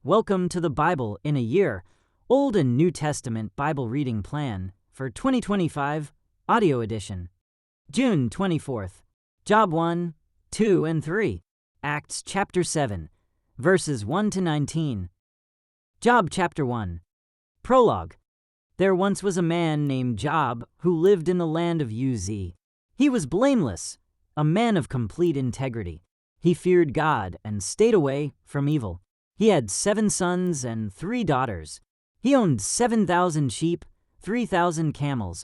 Welcome to the Bible in a Year, Old and New Testament Bible Reading Plan for 2025, Audio Edition. June 24th, Job 1, 2, and 3, Acts chapter 7, verses 1 to 19. Job chapter 1. Prologue. There once was a man named Job who lived in the land of Uz. He was blameless, a man of complete integrity. He feared God and stayed away from evil. He had 7 sons and 3 daughters. He owned 7,000 sheep, 3,000 camels,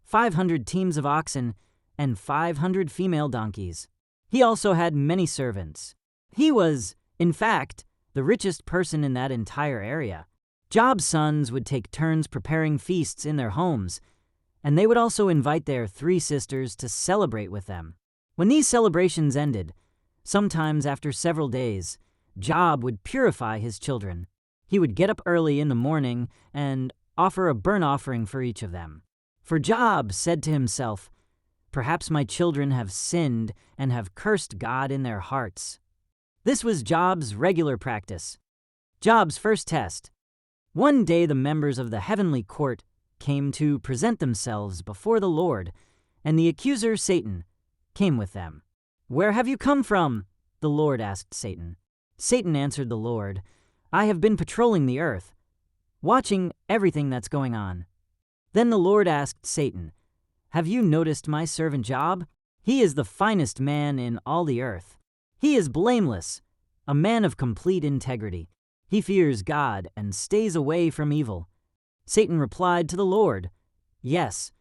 500 teams of oxen, and 500 female donkeys. He also had many servants. He was, in fact, the richest person in that entire area. Job's sons would take turns preparing feasts in their homes, and they would also invite their 3 sisters to celebrate with them. When these celebrations ended, sometimes after several days, Job would purify his children. He would get up early in the morning and offer a burnt offering for each of them. For Job said to himself, "Perhaps my children have sinned and have cursed God in their hearts." This was Job's regular practice. Job's first test. One day the members of the heavenly court came to present themselves before the Lord, and the accuser, Satan, came with them. "Where have you come from?" the Lord asked Satan. Satan answered the Lord, "I have been patrolling the earth, watching everything that's going on." Then the Lord asked Satan, "Have you noticed my servant Job? He is the finest man in all the earth. He is blameless, a man of complete integrity. He fears God and stays away from evil." Satan replied to the Lord, "Yes,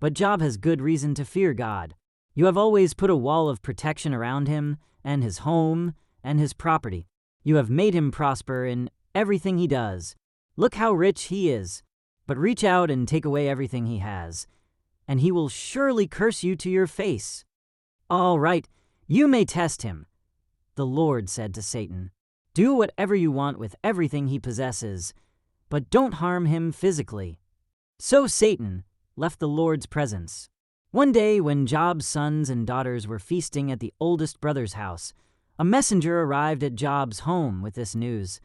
but Job has good reason to fear God. You have always put a wall of protection around him and his home and his property. You have made him prosper in everything he does. Look how rich he is. But reach out and take away everything he has, and he will surely curse you to your face." "All right, you may test him," the Lord said to Satan. "Do whatever you want with everything he possesses, but don't harm him physically." So Satan left the Lord's presence. One day when Job's sons and daughters were feasting at the oldest brother's house, a messenger arrived at Job's home with this news: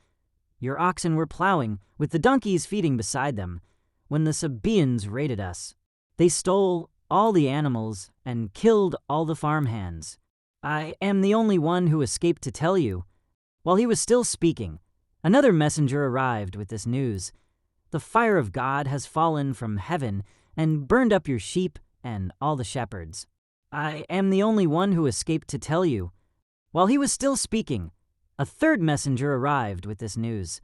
"Your oxen were plowing, with the donkeys feeding beside them, when the Sabaeans raided us. They stole all the animals and killed all the farmhands. I am the only one who escaped to tell you." While he was still speaking, another messenger arrived with this news: "The fire of God has fallen from heaven and burned up your sheep and all the shepherds. I am the only one who escaped to tell you." While he was still speaking, a third messenger arrived with this news: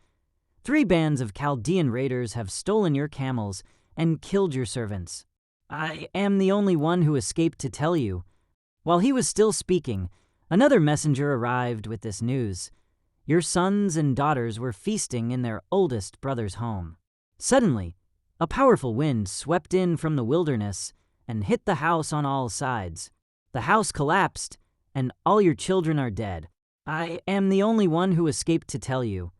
"3 bands of Chaldean raiders have stolen your camels and killed your servants. I am the only one who escaped to tell you." While he was still speaking, another messenger arrived with this news: "Your sons and daughters were feasting in their oldest brother's home." Suddenly, a powerful wind swept in from the wilderness and hit the house on all sides. The house collapsed, and all your children are dead. I am the only one who escaped to tell you."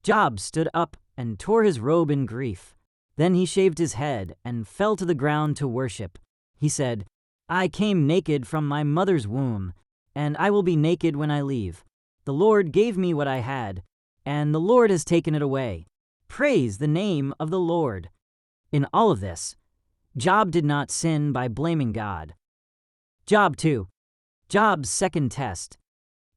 Job stood up and tore his robe in grief. Then he shaved his head and fell to the ground to worship. He said, "I came naked from my mother's womb, and I will be naked when I leave. The Lord gave me what I had, and the Lord has taken it away. Praise the name of the Lord." In all of this, Job did not sin by blaming God. Job 2. Job's second test.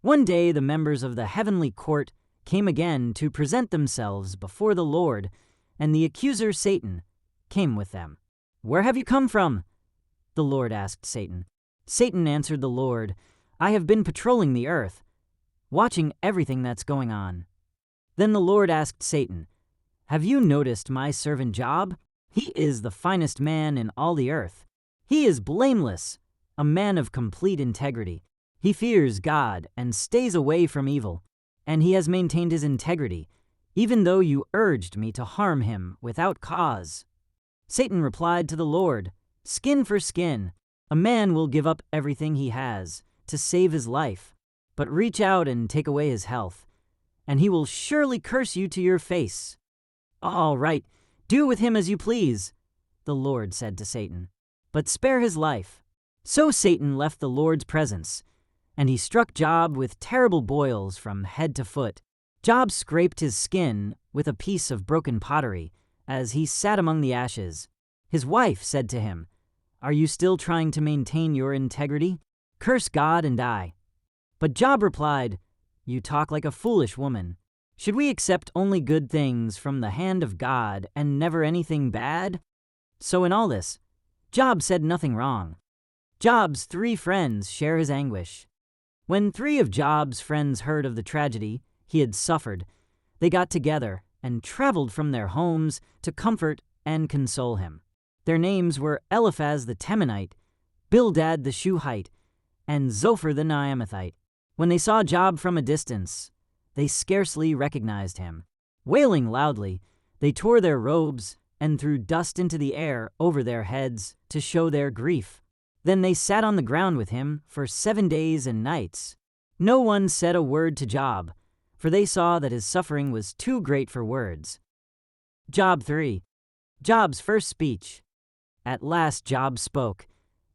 One day the members of the heavenly court came again to present themselves before the Lord, and the accuser, Satan, came with them. "Where have you come from?" the Lord asked Satan. Satan answered the Lord, "I have been patrolling the earth, watching everything that's going on." Then the Lord asked Satan, "Have you noticed my servant Job? He is the finest man in all the earth. He is blameless, a man of complete integrity. He fears God and stays away from evil, and he has maintained his integrity, even though you urged me to harm him without cause." Satan replied to the Lord, "Skin for skin. A man will give up everything he has to save his life, but reach out and take away his health, and he will surely curse you to your face." "All right, do with him as you please," the Lord said to Satan, "but spare his life." So Satan left the Lord's presence, and he struck Job with terrible boils from head to foot. Job scraped his skin with a piece of broken pottery as he sat among the ashes. His wife said to him, "Are you still trying to maintain your integrity? Curse God and die." But Job replied, "You talk like a foolish woman. Should we accept only good things from the hand of God and never anything bad?" So in all this, Job said nothing wrong. Job's 3 friends share his anguish. When 3 of Job's friends heard of the tragedy he had suffered, they got together and traveled from their homes to comfort and console him. Their names were Eliphaz the Temanite, Bildad the Shuhite, and Zophar the Naamathite. When they saw Job from a distance, they scarcely recognized him. Wailing loudly, they tore their robes and threw dust into the air over their heads to show their grief. Then they sat on the ground with him for 7 days and nights. No one said a word to Job, for they saw that his suffering was too great for words. Job 3. Job's first speech. At last Job spoke,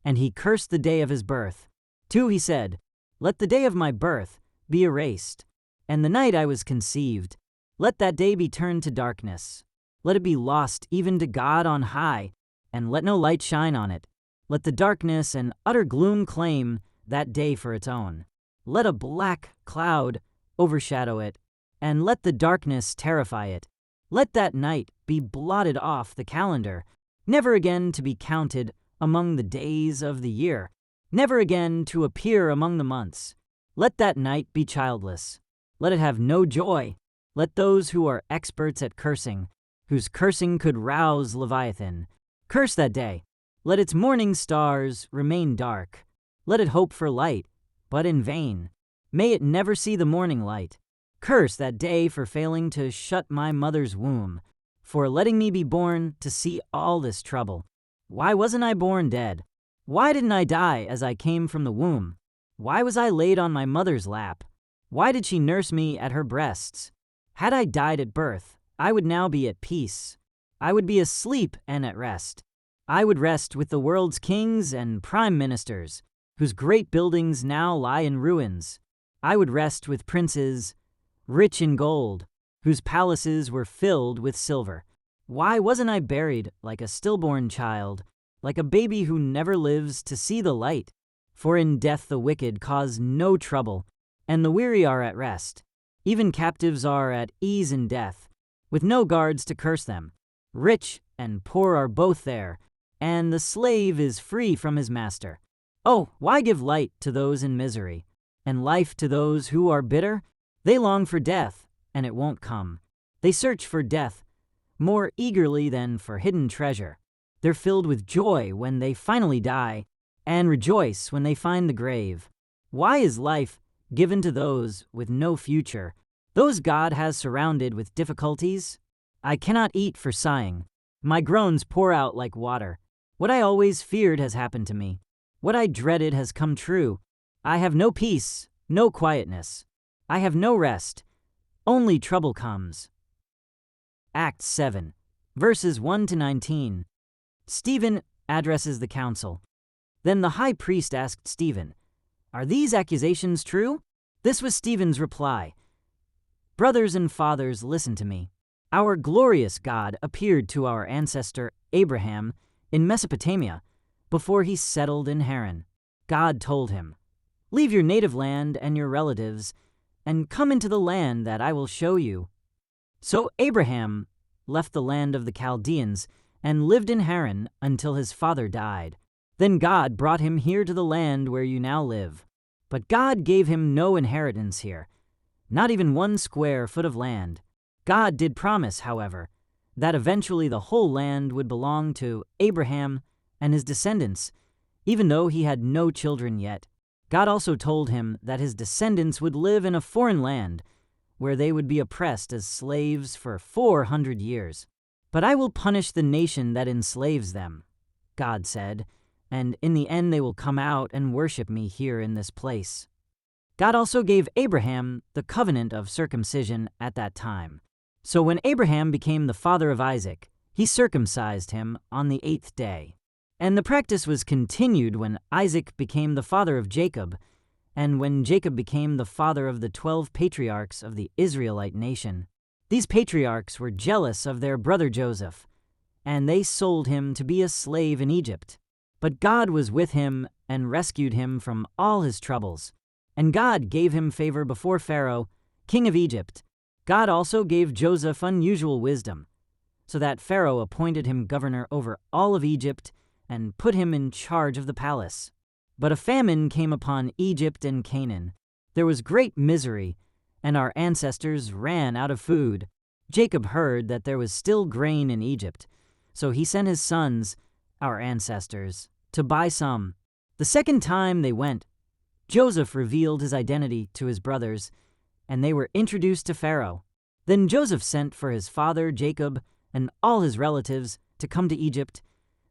and he cursed the day of his birth. 2. He said, "Let the day of my birth be erased, and the night I was conceived. Let that day be turned to darkness. Let it be lost even to God on high, and let no light shine on it. Let the darkness and utter gloom claim that day for its own. Let a black cloud overshadow it, and let the darkness terrify it. Let that night be blotted off the calendar, never again to be counted among the days of the year, never again to appear among the months. Let that night be childless. Let it have no joy. Let those who are experts at cursing, whose cursing could rouse Leviathan, curse that day. Let its morning stars remain dark. Let it hope for light, but in vain. May it never see the morning light. Curse that day for failing to shut my mother's womb, for letting me be born to see all this trouble. Why wasn't I born dead? Why didn't I die as I came from the womb? Why was I laid on my mother's lap? Why did she nurse me at her breasts? Had I died at birth, I would now be at peace. I would be asleep and at rest. I would rest with the world's kings and prime ministers, whose great buildings now lie in ruins. I would rest with princes, rich in gold, whose palaces were filled with silver. Why wasn't I buried like a stillborn child, like a baby who never lives to see the light? For in death the wicked cause no trouble, and the weary are at rest. Even captives are at ease in death, with no guards to curse them. Rich and poor are both there, and the slave is free from his master. Oh, why give light to those in misery, and life to those who are bitter? They long for death, and it won't come. They search for death more eagerly than for hidden treasure. They're filled with joy when they finally die, and rejoice when they find the grave. Why is life given to those with no future, those God has surrounded with difficulties? I cannot eat for sighing. My groans pour out like water. What I always feared has happened to me. What I dreaded has come true. I have no peace, no quietness. I have no rest. Only trouble comes. Acts 7, verses 1 to 19. Stephen addresses the council. Then the high priest asked Stephen, "Are these accusations true?" This was Stephen's reply. "Brothers and fathers, listen to me. Our glorious God appeared to our ancestor Abraham in Mesopotamia before he settled in Haran. God told him, 'Leave your native land and your relatives and come into the land that I will show you.' So Abraham left the land of the Chaldeans and lived in Haran until his father died. Then God brought him here to the land where you now live. But God gave him no inheritance here, not even 1 square foot of land. God did promise, however, that eventually the whole land would belong to Abraham and his descendants, even though he had no children yet. God also told him that his descendants would live in a foreign land, where they would be oppressed as slaves for 400 years. But I will punish the nation that enslaves them, God said, and in the end they will come out and worship me here in this place. God also gave Abraham the covenant of circumcision at that time. So when Abraham became the father of Isaac, he circumcised him on the 8th day. And the practice was continued when Isaac became the father of Jacob, and when Jacob became the father of the 12 patriarchs of the Israelite nation. These patriarchs were jealous of their brother Joseph, and they sold him to be a slave in Egypt. But God was with him and rescued him from all his troubles. And God gave him favor before Pharaoh, king of Egypt. God also gave Joseph unusual wisdom, so that Pharaoh appointed him governor over all of Egypt and put him in charge of the palace. But a famine came upon Egypt and Canaan. There was great misery, and our ancestors ran out of food. Jacob heard that there was still grain in Egypt, so he sent his sons, our ancestors, to buy some. The second time they went, Joseph revealed his identity to his brothers, and they were introduced to Pharaoh. Then Joseph sent for his father Jacob and all his relatives to come to Egypt,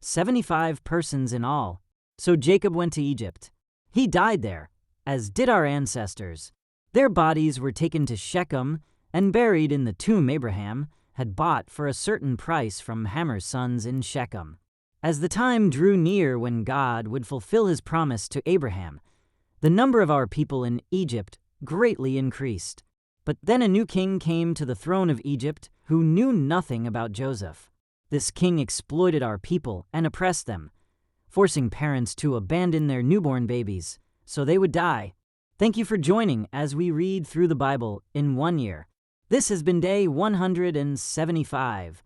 75 persons in all. So Jacob went to Egypt. He died there, as did our ancestors. Their bodies were taken to Shechem and buried in the tomb Abraham had bought for a certain price from Hamor's sons in Shechem. As the time drew near when God would fulfill his promise to Abraham, the number of our people in Egypt greatly increased. But then a new king came to the throne of Egypt who knew nothing about Joseph. This king exploited our people and oppressed them, forcing parents to abandon their newborn babies so they would die. Thank you for joining as we read through the Bible in 1 year. This has been day 175.